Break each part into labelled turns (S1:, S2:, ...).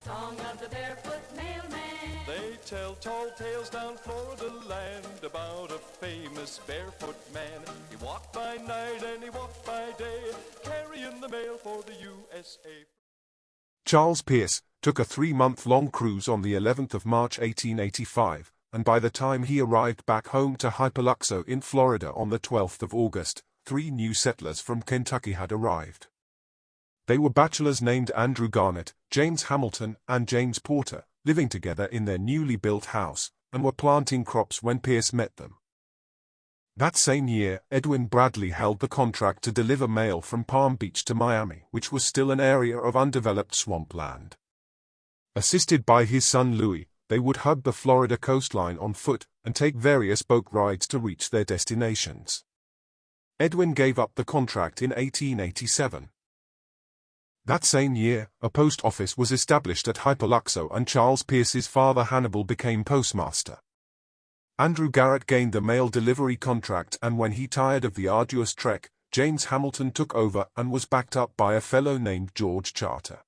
S1: Song of the barefoot mailman.
S2: They tell tall tales down Florida land about a famous barefoot man. He walked by night and he walked by day, carrying the mail for the USA.
S3: Charles Pierce took a 3-month-long cruise on the 11th of March 1885, and by the time he arrived back home to Hypoluxo in Florida on the 12th of August, 3 new settlers from Kentucky had arrived. They were bachelors named Andrew Garnett, James Hamilton, and James Porter, living together in their newly built house, and were planting crops when Pierce met them. That same year, Edwin Bradley held the contract to deliver mail from Palm Beach to Miami, which was still an area of undeveloped swampland. Assisted by his son Louis, they would hug the Florida coastline on foot and take various boat rides to reach their destinations. Edwin gave up the contract in 1887. That same year, a post office was established at Hypoluxo and Charles Pierce's father Hannibal became postmaster. Andrew Garrett gained the mail delivery contract, and when he tired of the arduous trek, James Hamilton took over and was backed up by a fellow named George Charter.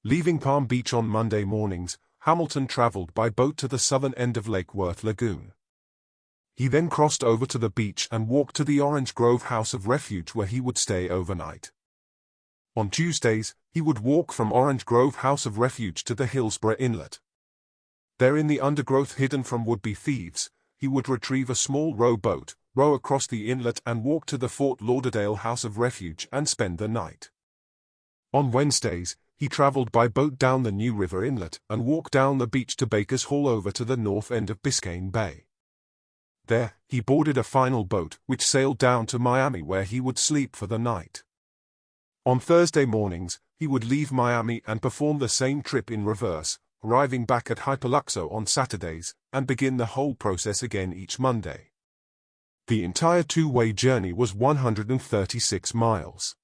S3: Leaving Palm Beach on Monday mornings, Hamilton traveled by boat to the southern end of Lake Worth Lagoon. He then crossed over to the beach and walked to the Orange Grove House of Refuge where he would stay overnight. On Tuesdays, he would walk from Orange Grove House of Refuge to the Hillsborough Inlet. There in the undergrowth hidden from would-be thieves, he would retrieve a small rowboat, row across the inlet and walk to the Fort Lauderdale House of Refuge and spend the night. On Wednesdays, he traveled by boat down the New River Inlet and walked down the beach to Baker's Hall over to the north end of Biscayne Bay. There, he boarded a final boat, which sailed down to Miami where he would sleep for the night. On Thursday mornings, he would leave Miami and perform the same trip in reverse, arriving back at Hypoluxo on Saturdays, and begin the whole process again each Monday. The entire 2-way journey was 136 miles.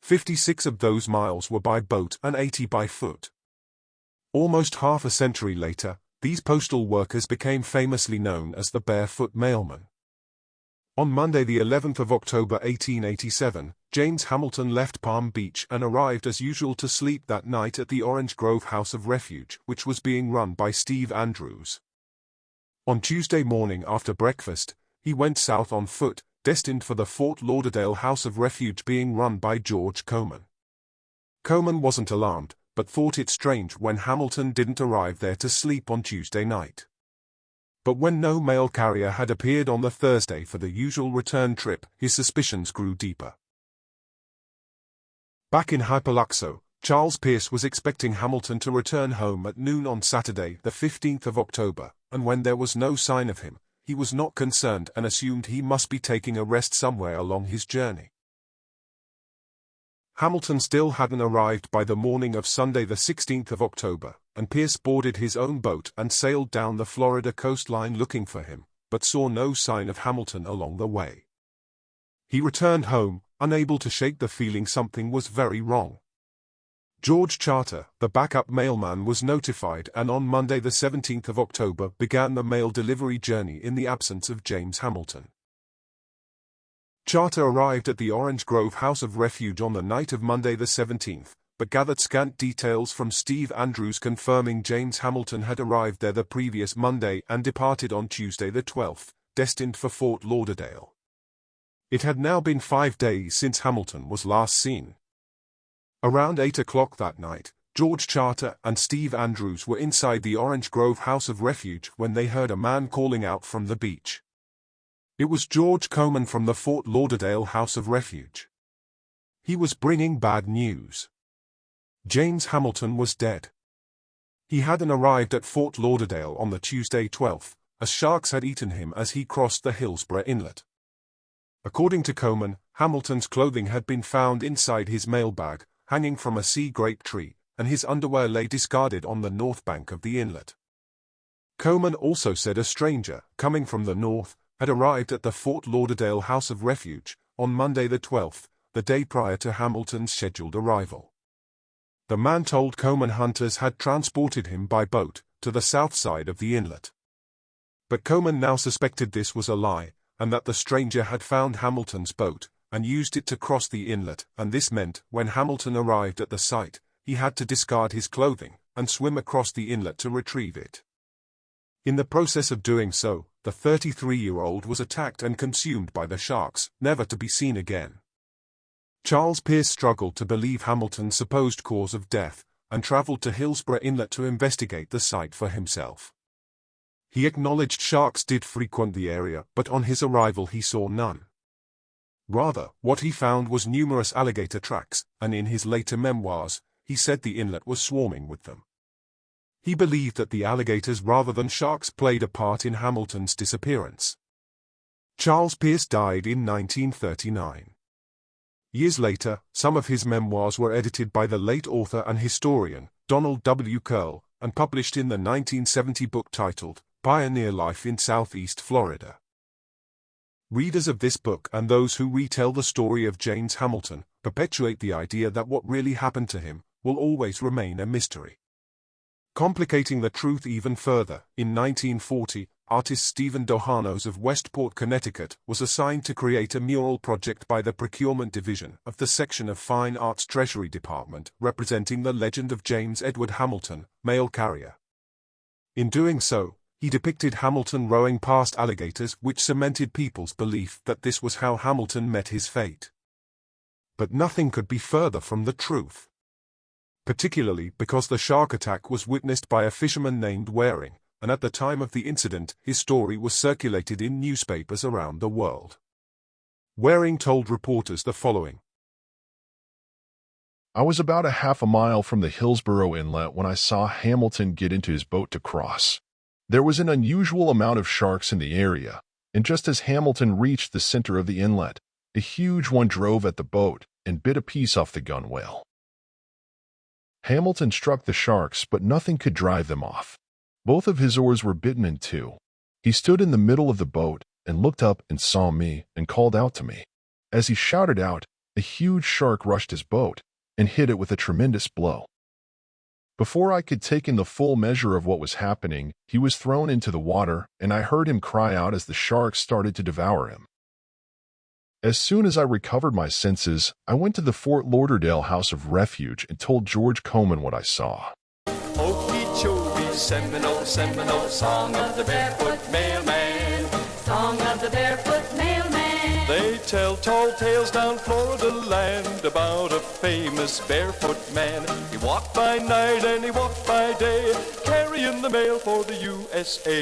S3: 56 of those miles were by boat and 80 by foot. Almost half a century later, these postal workers became famously known as the barefoot mailmen. On Monday the 11th of October 1887, James Hamilton left Palm Beach and arrived as usual to sleep that night at the Orange Grove House of Refuge, which was being run by Steve Andrews. On Tuesday morning after breakfast, he went south on foot, destined for the Fort Lauderdale House of Refuge being run by George Coman. Coman wasn't alarmed, but thought it strange when Hamilton didn't arrive there to sleep on Tuesday night. But when no mail carrier had appeared on the Thursday for the usual return trip, his suspicions grew deeper. Back in Hypoluxo, Charles Pierce was expecting Hamilton to return home at noon on Saturday, the 15th of October, and when there was no sign of him, he was not concerned and assumed he must be taking a rest somewhere along his journey. Hamilton still hadn't arrived by the morning of Sunday the 16th of October, and Pierce boarded his own boat and sailed down the Florida coastline looking for him, but saw no sign of Hamilton along the way. He returned home, unable to shake the feeling something was very wrong. George Charter, the backup mailman, was notified and on Monday the 17th of October began the mail delivery journey in the absence of James Hamilton. Charter arrived at the Orange Grove House of Refuge on the night of Monday the 17th, but gathered scant details from Steve Andrews confirming James Hamilton had arrived there the previous Monday and departed on Tuesday the 12th, destined for Fort Lauderdale. It had now been 5 days since Hamilton was last seen. Around 8 o'clock that night, George Charter and Steve Andrews were inside the Orange Grove House of Refuge when they heard a man calling out from the beach. It was George Coman from the Fort Lauderdale House of Refuge. He was bringing bad news. James Hamilton was dead. He hadn't arrived at Fort Lauderdale on the Tuesday 12th, as sharks had eaten him as he crossed the Hillsborough Inlet. According to Coman, Hamilton's clothing had been found inside his mailbag, hanging from a sea grape tree, and his underwear lay discarded on the north bank of the inlet. Coman also said a stranger, coming from the north, had arrived at the Fort Lauderdale House of Refuge on Monday the 12th, the day prior to Hamilton's scheduled arrival. The man told Coman hunters had transported him by boat to the south side of the inlet. But Coman now suspected this was a lie, and that the stranger had found Hamilton's boat and used it to cross the inlet, and this meant, when Hamilton arrived at the site, he he had to discard his clothing and swim across the inlet to retrieve it. In the process of doing so, the 33-year-old was attacked and consumed by the sharks, never to be seen again. Charles Pearce struggled to believe Hamilton's supposed cause of death, and traveled to Hillsborough Inlet to investigate the site for himself. He acknowledged sharks did frequent the area, but on his arrival he saw none. Rather, what he found was numerous alligator tracks, and in his later memoirs, he said the inlet was swarming with them. He believed that the alligators rather than sharks played a part in Hamilton's disappearance. Charles Pearce died in 1939. Years later, some of his memoirs were edited by the late author and historian, Donald W. Curl, and published in the 1970 book titled Pioneer Life in Southeast Florida. Readers of this book and those who retell the story of James Hamilton perpetuate the idea that what really happened to him will always remain a mystery. Complicating the truth even further, in 1940, artist Stephen Dohanos of Westport, Connecticut, was assigned to create a mural project by the Procurement Division of the Section of Fine Arts Treasury Department representing the legend of James Edward Hamilton, mail carrier. In doing so, he depicted Hamilton rowing past alligators, which cemented people's belief that this was how Hamilton met his fate. But nothing could be further from the truth. Particularly because the shark attack was witnessed by a fisherman named Waring, and at the time of the incident, his story was circulated in newspapers around the world. Waring told reporters the following.
S4: I was about a half a mile from the Hillsborough Inlet when I saw Hamilton get into his boat to cross. There was an unusual amount of sharks in the area, and just as Hamilton reached the center of the inlet, a huge one drove at the boat and bit a piece off the gunwale. Hamilton struck the sharks, but nothing could drive them off. Both of his oars were bitten in two. He stood in the middle of the boat and looked up and saw me and called out to me. As he shouted out, a huge shark rushed his boat and hit it with a tremendous blow. Before I could take in the full measure of what was happening, he was thrown into the water, and I heard him cry out as the sharks started to devour him. As soon as I recovered my senses, I went to the Fort Lauderdale House of Refuge and told George Coleman what I saw.
S2: Okeechobee, Seminole, Seminole, song of the barefoot mailman.
S1: Song of the barefoot mailman.
S2: They tell tall tales down Florida land about a famous barefoot man. He walked by night and he walked by day, carrying the mail for the USA.